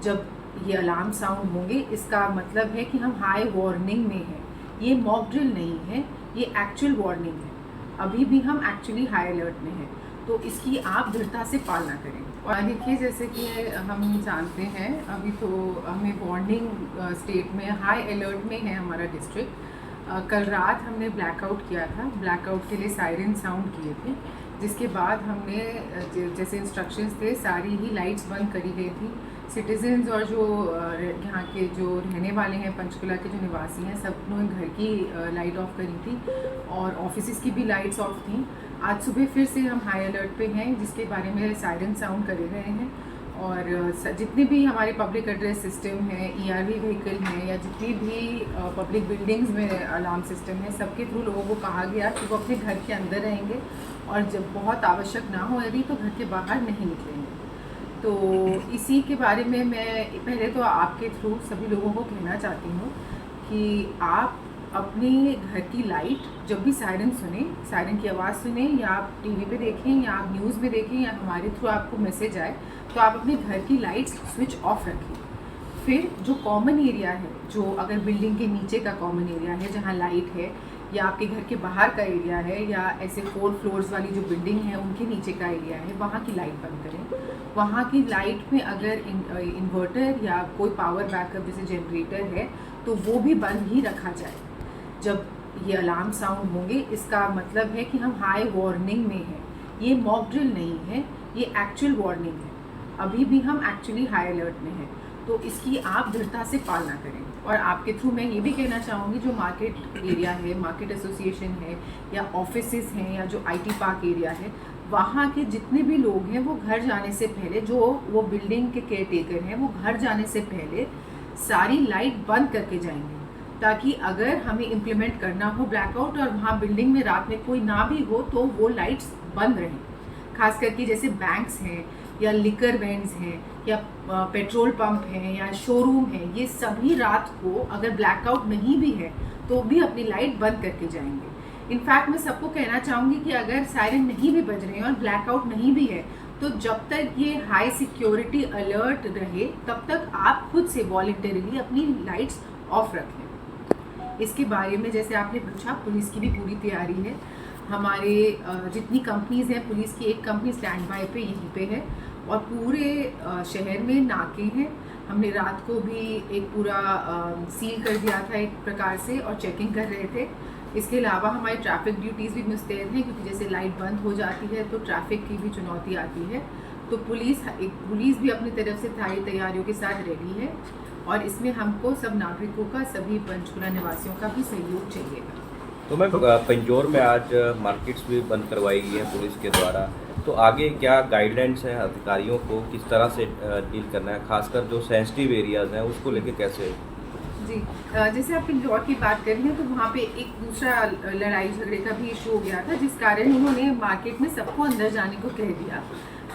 जब ये alarm sound होंगे इसका मतलब है कि हम हाई वार्निंग में हैं। ये मॉक ड्रिल नहीं है, ये एक्चुअल वार्निंग है। अभी भी हम एक्चुअली हाई अलर्ट में हैं, तो इसकी आप दृढ़ता से पालना करें। और देखिए, जैसे कि हम जानते हैं अभी तो हमें वार्निंग स्टेट में, हाई अलर्ट में है हमारा डिस्ट्रिक्ट। कल रात हमने ब्लैकआउट किया था। ब्लैकआउट के लिए सायरन साउंड किए थे, जिसके बाद हमने जैसे इंस्ट्रक्शंस थे सारी ही लाइट्स बंद करी गई थी। सिटीजन्स और जो यहाँ के जो रहने वाले हैं, पंचकुला के जो निवासी हैं, सब ने घर की लाइट ऑफ करी थी और ऑफिस की भी लाइट्स ऑफ थी। आज सुबह फिर से हम हाई अलर्ट पे हैं, जिसके बारे में सायरन साउंड करे गए हैं। और जितने भी हमारे पब्लिक एड्रेस सिस्टम है, ERV व्हीकल हैं, या जितनी भी पब्लिक बिल्डिंग्स में अलार्म सिस्टम है, सबके थ्रू लोगों को कहा गया कि वो अपने घर के अंदर रहेंगे और जब बहुत आवश्यक ना हो यदि तो घर के बाहर नहीं निकलेंगे। तो इसी के बारे में मैं पहले तो आपके थ्रू सभी लोगों को कहना चाहती हूँ कि आप अपने घर की लाइट जब भी सायरन सुने, सायरन की आवाज़ सुने, या आप टीवी पे देखें या आप न्यूज़ में देखें या हमारे थ्रू आपको मैसेज आए, तो आप अपने घर की लाइट्स स्विच ऑफ रखें। फिर जो कॉमन एरिया है, जो अगर बिल्डिंग के नीचे का कॉमन एरिया है जहाँ लाइट है, या आपके घर के बाहर का एरिया है, या ऐसे 4 फ्लोर्स वाली जो बिल्डिंग है उनके नीचे का एरिया है, वहाँ की लाइट बंद करें। वहाँ की लाइट में अगर इन्वर्टर या कोई पावर बैकअप जैसे जनरेटर है तो वो भी बंद ही रखा जाए। जब ये अलार्म साउंड होंगे इसका मतलब है कि हम हाई वार्निंग में हैं। ये मॉक ड्रिल नहीं है, ये एक्चुअल वार्निंग है। अभी भी हम एक्चुअली हाई अलर्ट में हैं, तो इसकी आप दृढ़ता से पालना करें। और आपके थ्रू मैं ये भी कहना चाहूँगी, जो मार्केट एरिया है, मार्केट एसोसिएशन है, या ऑफिसेज हैं, या जो IT पार्क एरिया है, वहाँ के जितने भी लोग हैं वो घर जाने से पहले, जो वो बिल्डिंग के केयर टेकर हैं, वो घर जाने से पहले सारी लाइट बंद करके जाएंगे, ताकि अगर हमें इम्प्लीमेंट करना हो ब्लैकआउट और वहाँ बिल्डिंग में रात में कोई ना भी हो तो वो लाइट्स बंद रहें। खास करके जैसे बैंक्स हैं, या लिकर वेंड्स हैं, या पेट्रोल पंप हैं, या शोरूम हैं, ये सभी रात को अगर ब्लैकआउट नहीं भी है तो भी अपनी लाइट बंद करके जाएंगे। इनफैक्ट मैं सबको कहना चाहूँगी कि अगर सायरन नहीं भी बज रहे हैं और ब्लैकआउट नहीं भी है, तो जब तक ये हाई सिक्योरिटी अलर्ट रहे तब तक आप खुद से वॉलंटरीली अपनी लाइट्स ऑफ रखें। इसके बारे में जैसे आपने पूछा, पुलिस की भी पूरी तैयारी है। हमारे जितनी कंपनीज़ हैं, पुलिस की एक कंपनी स्टैंड बाय पे यहीं पे है, और पूरे शहर में नाके हैं। हमने रात को भी एक पूरा सील कर दिया था एक प्रकार से, और चेकिंग कर रहे थे। इसके अलावा हमारी ट्रैफिक ड्यूटीज़ भी मुस्तैद हैं, क्योंकि जैसे लाइट बंद हो जाती है तो ट्रैफिक की भी चुनौती आती है। तो पुलिस भी अपनी तरफ से सारी तैयारियों के साथ रेडी है, और इसमें हमको सब नागरिकों का, सभी पंचकुला निवासियों का भी सहयोग चाहिएगा। तो मैम, पंजौर में आज मार्केट्स भी बंद करवाई गई है पुलिस के द्वारा, तो आगे क्या गाइडलाइंस हैं अधिकारियों को, किस तरह से डील करना है, खासकर जो सेंसिटिव एरियाज़ हैं उसको लेके कैसे? जी, जैसे आप इंदौर की बात कर रही हैं, तो वहाँ पे एक दूसरा लड़ाई झगड़े का भी इशू हो गया था, जिस कारण उन्होंने मार्केट में सबको अंदर जाने को कह दिया।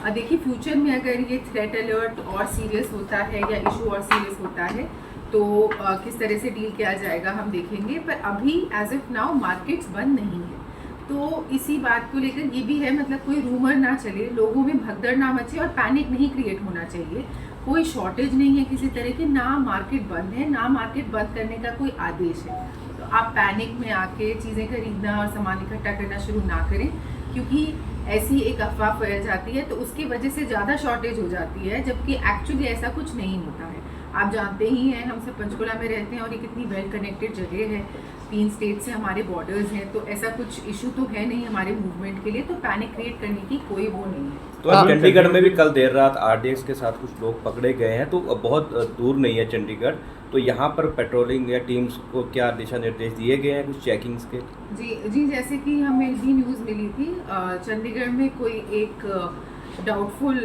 देखिए, फ्यूचर में अगर ये थ्रेट अलर्ट और सीरियस होता है या इशू और सीरियस होता है तो किस तरह से डील किया जाएगा हम देखेंगे। पर अभी एज ऑफ नाउ मार्केट्स बंद नहीं है, तो इसी बात को लेकर ये भी है, मतलब कोई रूमर ना चले, लोगों में भगदड़ ना मचे और पैनिक नहीं क्रिएट होना चाहिए। कोई शॉर्टेज नहीं है किसी तरह की, ना मार्केट बंद है, ना मार्केट बंद करने का कोई आदेश है। तो आप पैनिक में आके चीज़ें खरीदना और सामान इकट्ठा करना शुरू ना करें, क्योंकि ऐसी एक अफवाह फैल जाती है तो उसकी वजह से ज़्यादा शॉर्टेज हो जाती है, जबकि एक्चुअली ऐसा कुछ नहीं होता है। आप जानते ही हैं, हम सब पंचकुला में रहते हैं और ये कितनी वेल कनेक्टेड जगह है, 3 स्टेट से हमारे बॉर्डर्स हैं, तो ऐसा कुछ इशू तो है नहीं हमारे मूवमेंट के लिए, तो पैनिक क्रिएट करने की कोई वो नहीं है। तो चंडीगढ़ में भी कल देर रात RDX के साथ कुछ लोग पकड़े गए हैं, तो बहुत दूर नहीं है चंडीगढ़, तो यहाँ पर पेट्रोलिंग या टीम्स को क्या दिशा निर्देश दिए गए हैं कुछ चेकिंग्स के? जी, जैसे कि हमें भी न्यूज़ मिली थी, चंडीगढ़ में कोई एक डाउटफुल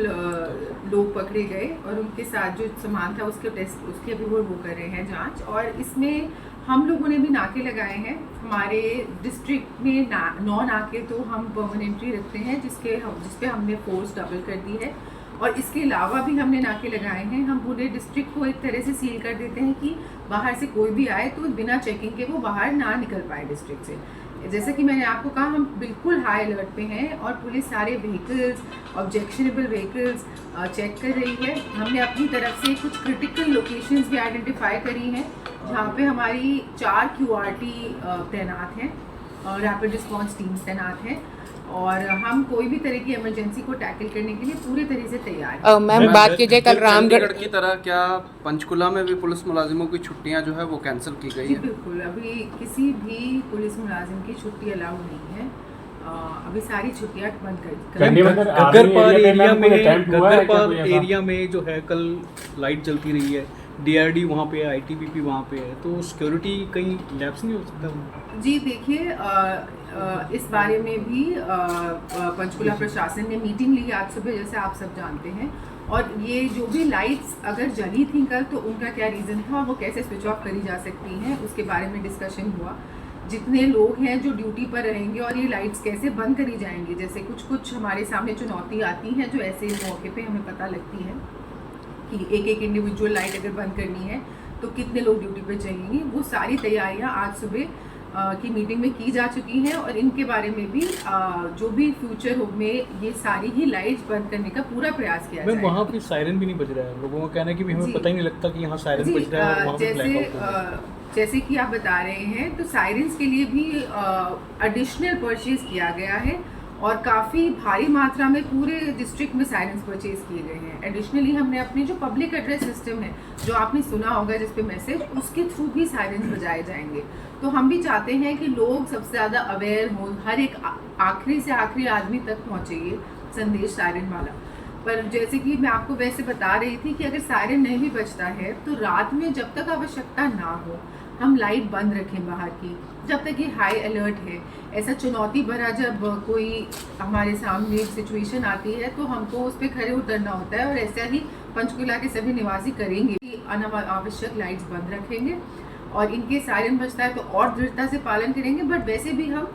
लोग पकड़े गए और उनके साथ जो सामान था उसके भी वो कर रहे हैं जांच। और इसमें हम लोगों ने भी नाके लगाए हैं। हमारे डिस्ट्रिक्ट में 9 नाके तो हम परमानेंटली रखते हैं, जिस पे हमने फोर्स डबल कर दी है, और इसके अलावा भी हमने नाके लगाए हैं। हम पूरे डिस्ट्रिक्ट को एक तरह से सील कर देते हैं कि बाहर से कोई भी आए तो बिना चेकिंग के वो बाहर ना निकल पाए डिस्ट्रिक्ट से। जैसे कि मैंने आपको कहा, हम बिल्कुल हाई अलर्ट पे हैं और पुलिस सारे व्हीकल्स, ऑब्जेक्शनेबल व्हीकल्स चेक कर रही है। हमने अपनी तरफ से कुछ क्रिटिकल लोकेशंस भी आइडेंटिफाई करी हैं जहाँ पे हमारी 4 QRT तैनात हैं, रैपिड रिस्पांस टीम्स तैनात हैं, और हम कोई भी तरह की इमरजेंसी को टैकल करने के लिए पूरी तरह से तैयार हैं। मैम, बात की जाए कल रामगढ़ की तरह क्या पंचकुला में भी पुलिस मुलाजिमों की छुट्टियां जो है वो कैंसिल की गई जी है? बिल्कुल, अभी किसी भी पुलिस मुलाजिम की छुट्टी अलाउड नहीं है। अभी सारी छुट्टियां बंद कर गग्गरपार एरिया में जो है कल लाइट जलती रही है, DRD वहाँ पे है, ITBP वहाँ पे है, तो सिक्योरिटी कहीं लैप्स नहीं हो सकता? जी देखिए, इस बारे में भी पंचकुला प्रशासन ने मीटिंग ली आज सुबह, जैसे आप सब जानते हैं। और ये जो भी लाइट्स अगर जली थी कल, तो उनका क्या रीज़न था, वो कैसे स्विच ऑफ करी जा सकती हैं, उसके बारे में डिस्कशन हुआ। जितने लोग हैं जो ड्यूटी पर रहेंगे और ये लाइट्स कैसे बंद करी जाएंगी, जैसे कुछ हमारे सामने चुनौती आती हैं जो ऐसे मौके पे हमें पता लगती है कि एक इंडिविजुअल लाइट अगर बंद करनी है तो कितने लोग ड्यूटी पे चलेंगे। वो सारी तैयारियां आज सुबह की मीटिंग में की जा चुकी हैं, और इनके बारे में भी जो भी फ्यूचर में ये सारी ही लाइट्स बंद करने का पूरा प्रयास किया जाएगा। वहाँ पे सायरन भी नहीं बज रहा है, लोगों का कहना है कि हमें पता ही नहीं लगता कि यहाँ सायरन बज रहा है और वहाँ पे ब्लैकआउट हो रहा है। जैसे कि आप बता रहे हैं, तो सायरन्स के लिए भी एडिशनल परचेज किया गया है, और काफ़ी भारी मात्रा में पूरे डिस्ट्रिक्ट में सायरन्स परचेज किए गए हैं। एडिशनली हमने अपने जो पब्लिक एड्रेस सिस्टम है, जो आपने सुना होगा जिस पे मैसेज, उसके थ्रू भी सायरन्स बजाए जाएंगे। तो हम भी चाहते हैं कि लोग सबसे ज़्यादा अवेयर हों, हर एक आखिरी से आखिरी आदमी तक पहुँचे ये संदेश सायरन वाला। पर जैसे कि मैं आपको वैसे बता रही थी कि अगर सायरन नहीं भी बजता है, तो रात में जब तक आवश्यकता ना हो, हम लाइट बंद रखें बाहर की, जब तक ये हाई अलर्ट है। ऐसा चुनौती भरा जब कोई हमारे सामने सिचुएशन आती है, तो हमको उस पर खड़े उतरना होता है, और ऐसा ही पंचकुला के सभी निवासी करेंगे कि अनावश्यक लाइट्स बंद रखेंगे, और इनके सायरन बजता है तो और दृढ़ता से पालन करेंगे। बट वैसे भी हम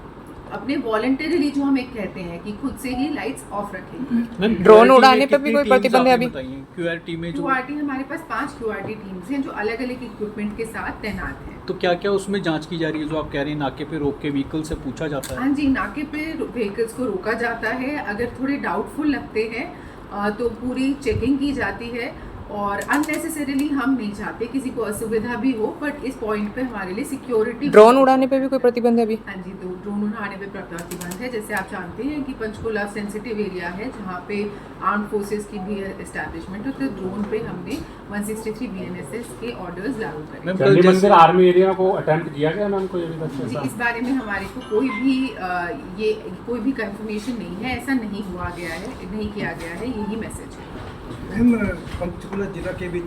अपने वॉलंटरीली, जो हम एक कहते हैं कि खुद से ही लाइट्स ऑफ रखेंगे। ड्रोन उड़ाने पे भी कोई प्रतिबंध है अभी? QRT में QRT हमारे पास 5 QRT टीम्स हैं जो अलग अलग इक्विपमेंट के साथ तैनात हैं। तो क्या क्या उसमें जांच की जा रही है, जो आप कह रहे हैं नाके पे रोक के व्हीकल से पूछा जाता है? हाँ जी, नाके पे व्हीकल्स को रोका जाता है, अगर थोड़े डाउटफुल लगते हैं तो पूरी चेकिंग की जाती है, और अननेसेसरीली हम नहीं चाहते किसी को असुविधा भी हो, बट इस पॉइंट पे हमारे लिए सिक्योरिटी। ड्रोन उड़ाने पे भी कोई प्रतिबंध है अभी? हाँ जी, तो ड्रोन उड़ाने पे प्रतिबंध है। जैसे आप जानते हैं कि पंचकुला सेंसिटिव एरिया है, जहाँ पे आर्म फोर्सेस की भी एस्टैब्लिशमेंट है, तो ड्रोन पे हमने 163 BNSS के ऑर्डर्स लागू करे। चंडी मंदिर आर्मी एरिया को अटेम्प्ट किया गया मैम कोई अभी तक? जी, इस बारे में हमारे को कोई भी कंफर्मेशन नहीं है, ऐसा नहीं हुआ गया है, नहीं किया गया है, यही मैसेज है। मैम, पंचकुला जिला के बीच